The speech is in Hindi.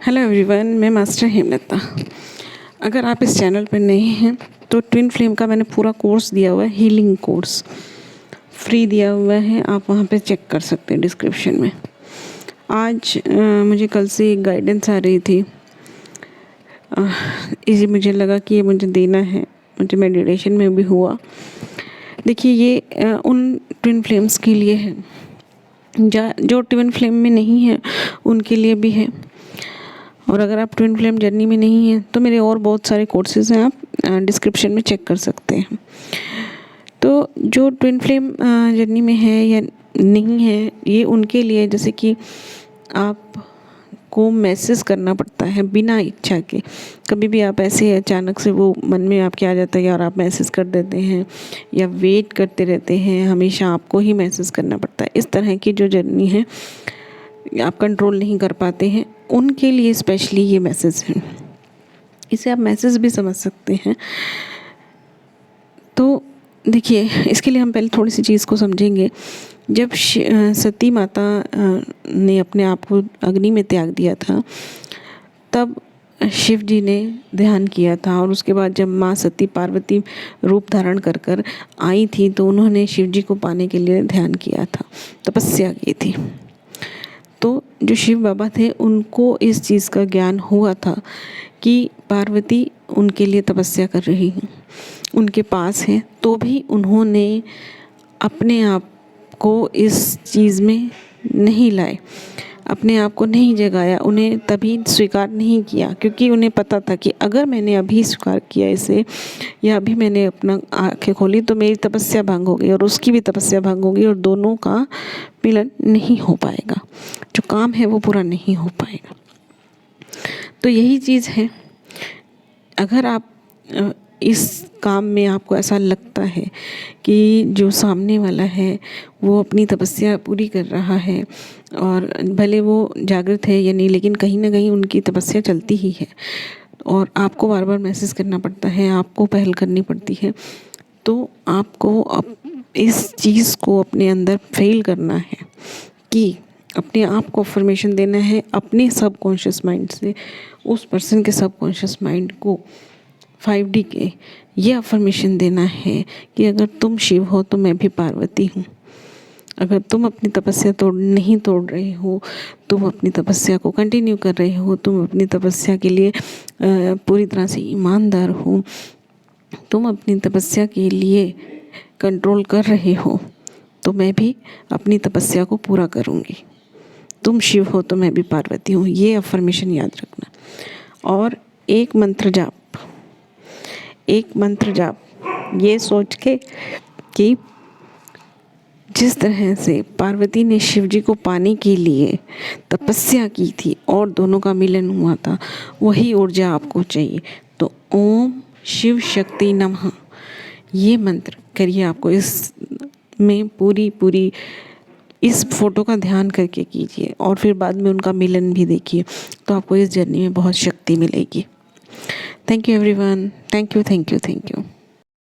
हेलो एवरीवन, मैं मास्टर हेमलता। अगर आप इस चैनल पर नए हैं तो ट्विन फ्लेम का मैंने पूरा कोर्स दिया हुआ है, हीलिंग कोर्स फ्री दिया हुआ है, आप वहाँ पे चेक कर सकते हैं डिस्क्रिप्शन में। आज मुझे कल से एक गाइडेंस आ रही थी, इसी मुझे लगा कि ये मुझे देना है, मुझे मेडिटेशन में भी हुआ। देखिए, ये उन ट्विन फ्लेम्स के लिए है जो ट्विन फ्लेम में नहीं है, उनके लिए भी है। और अगर आप ट्विन फ्लेम जर्नी में नहीं हैं तो मेरे और बहुत सारे कोर्सेज़ हैं, आप डिस्क्रिप्शन में चेक कर सकते हैं। तो जो ट्विन फ्लेम जर्नी में है या नहीं है, ये उनके लिए, जैसे कि आपको मैसेज करना पड़ता है बिना इच्छा के। कभी भी आप ऐसे अचानक से वो मन में आपके आ जाता है और आप मैसेज कर देते हैं या वेट करते रहते हैं, हमेशा आपको ही मैसेज करना पड़ता है। इस तरह की जो जर्नी है आप कंट्रोल नहीं कर पाते हैं, उनके लिए स्पेशली ये मैसेज है। इसे आप मैसेज भी समझ सकते हैं। तो देखिए, इसके लिए हम पहले थोड़ी सी चीज़ को समझेंगे। जब सती माता ने अपने आप को अग्नि में त्याग दिया था, तब शिव जी ने ध्यान किया था, और उसके बाद जब माँ सती पार्वती रूप धारण कर कर आई थी तो उन्होंने शिव जी को पाने के लिए ध्यान किया था, तपस्या की थी। तो जो शिव बाबा थे उनको इस चीज़ का ज्ञान हुआ था कि पार्वती उनके लिए तपस्या कर रही हैं, उनके पास है, तो भी उन्होंने अपने आप को इस चीज़ में नहीं लाए, अपने आप को नहीं जगाया, उन्हें तभी स्वीकार नहीं किया, क्योंकि उन्हें पता था कि अगर मैंने अभी स्वीकार किया इसे, या अभी मैंने अपना आँखें खोली, तो मेरी तपस्या भंग होगी और उसकी भी तपस्या भंग होगी और दोनों का मिलन नहीं हो पाएगा, जो काम है वो पूरा नहीं हो पाएगा। तो यही चीज़ है, अगर आप इस काम में आपको ऐसा लगता है कि जो सामने वाला है वो अपनी तपस्या पूरी कर रहा है, और भले वो जागृत है या नहीं, लेकिन कहीं ना कहीं उनकी तपस्या चलती ही है और आपको बार बार मैसेज करना पड़ता है, आपको पहल करनी पड़ती है, तो आपको इस चीज़ को अपने अंदर फेल करना है कि अपने आप को अफर्मेशन देना है अपने सबकॉन्शियस माइंड से, उस पर्सन के सबकॉन्शियस माइंड को 5D के ये अफर्मेशन देना है कि अगर तुम शिव हो तो मैं भी पार्वती हूँ। अगर तुम अपनी तपस्या नहीं तोड़ रहे हो, तुम अपनी तपस्या को कंटिन्यू कर रहे हो, तुम अपनी तपस्या के लिए पूरी तरह से ईमानदार हो, तुम अपनी तपस्या के लिए कंट्रोल कर रहे हो, तो मैं भी अपनी तपस्या को पूरा करूँगी। तुम शिव हो तो मैं भी पार्वती हूँ, ये अफर्मेशन याद रखना। और एक मंत्र जाप ये सोच के कि जिस तरह से पार्वती ने शिव जी को पाने के लिए तपस्या की थी और दोनों का मिलन हुआ था, वही ऊर्जा आपको चाहिए। तो ओम शिव शक्ति नमः ये मंत्र करिए। आपको इस में पूरी इस फोटो का ध्यान करके कीजिए और फिर बाद में उनका मिलन भी देखिए, तो आपको इस जर्नी में बहुत शक्ति मिलेगी। Thank you everyone, thank you.